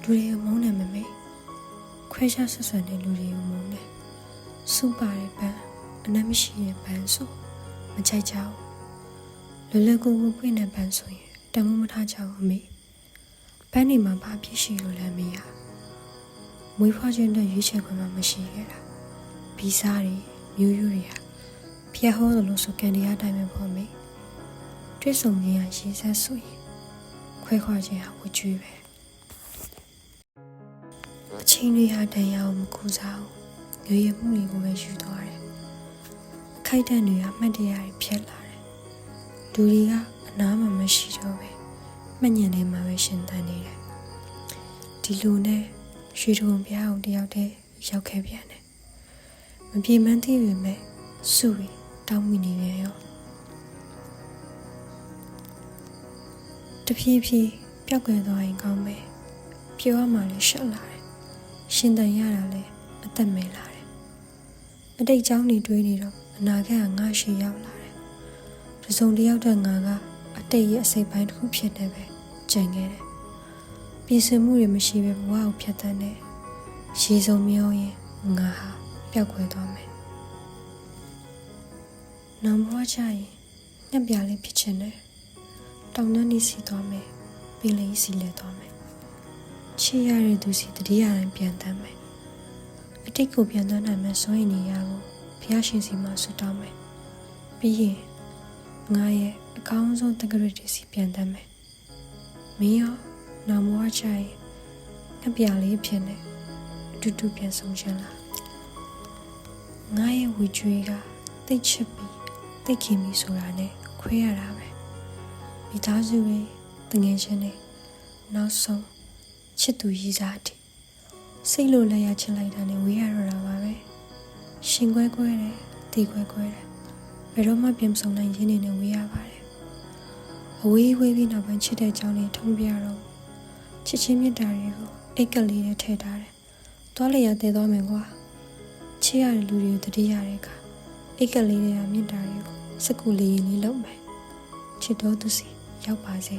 လူတွေကိုမုန်းတယ်မမေခွဲခြားဆက်ဆံတဲ့လူတွေကိုမုန်းတယ်စူပါတဲ့ပန်းအနမ်းမရှိတဲ့ပန်းဆိုမကြိုက်ကြဘူးလွယ်လွယ်ကူကူပွင့်တဲ့ပန်းဆိုရင်တမိုးမထားကြဘူးအမေပန်းနေမှာဘာဖြစ်ရှိလို့လဲမေရမွေးဖွားခြင်းတဲ့ရွေးချယ်ခွင့်မှမရှိခဲ့တာဗီဇတွေမျိုးရိုးတွေဟာဖျက်ဟောသလိုဆိုကန်တရားတိုင်းပဲပေါ့မေတွေ့ဆုံခြင်းဟာရေးဆက်ဆိုရင်ခွဲခွာခြင်းဟာဝကျွေးပဲအချင်းတွေဟာတန်ရာကိုမကူစားဘူးရွေရမှုတွေကိုပဲယူသွားတယ်ခိုက်တဲ့တွေကမှတ်တရတွေဖြတ်လာတယ်လူတွေကအနားမှမရှိတော့ပဲမှတ်ညံနေမှာပဲရှင်သန်နေတယ်ဒီလိုနဲ့ရွှေထုံပြားကိုတယောက်တည်းရောက်ခဲ့ပြန်တယ်မပြေမန်းသေးပေမဲ့စုရီတောင်းမိနေပြန်ရောတဖြည်းဖြည်းပျောက်ကွယ်သွားရင်ကောင်းမယ်ပြောရမှလည်းရှက်လာတယ်ရှင်သန်ရတာလည်းအသက်မဲလာတယ်အတိတ်ကြောင်းတွေတွေးနေတော့အနာဂတ်ကငါရှိရောက်လာတယ်တစုံတယောက်တဲ့ငါကအတိတ်ရဲ့အစိပ်ပိုင်းတစ်ခုဖြစ်နေပဲကြံခဲ့တယ်ပြင်ဆင်မှုတွေမရှိပဲဘဝကိုဖြတ်သန်းတယ်ရေစုံမျောရင်ငါဟာပျောက်ကွယ်သွားမယ်နောင်ဘဝချရင်ညက်ပြလေးဖြစ်ချင်တယ်တောင်တန်းနေစီသွားမယ်ပင်လယ်စီလဲသွားမယ်ချစ်ရတဲ့သူစီတတိယတိုင်းပြန်တမ်းမယ်အတိတ်ကိုပြန်တမ်းနိုင်မယ်ဆိုရင်နေရကိုဘုရားရှင်စီမှာဆုတောင်းမယ်ပြီးရင်ငါရဲ့အကောင်းဆုံးတက္ကရာတွေစီပြန်တမ်းမယ်မင်းရောနောင်ဘဝချရင်ညက်ပြလေးဖြစ်နေအတူတူပြန်ဆုံးချင်လားငါရဲ့ဝီကျွေးကတိတ်ချစ်ပြီးတိတ်ခင်ပြီးဆိုတာနဲ့ခွဲရတာပဲမိသားစုတွေတငယ်ချင်းတွေနောက်ဆုံးချစ်သူရည်စားတယ်စိတ်လိုလက်ရချစ်လိုက်တာနဲ့ဝေးရတော့တာပါပဲရှင်ခွဲခွဲတယ်တီခွဲခွဲတယ်ဘယ်တော့မှပြန်မဆုံနိုင်ရင်းနေနဲ့ဝေးရပါတယ်အဝေးဝေးပြီးနောက်ပိုင်းချစ်တဲ့ကြောင်းလေးထုံးပြတော့ချစ်ချင်းမြတ်တာတွေကိုအိတ်ကလေးနဲ့ထည့်ထားတယ်သွားလေရတည်သွားမယ်ကွာချစ်ရတဲ့လူတွေကိုတတိရတဲ့အခါအိတ်ကလေးတွေကမြတ်တာတွေကိုစကူလေးရင်လေးလုပ်မယ်ချစ်တော်သူစီရောက်ပါစေ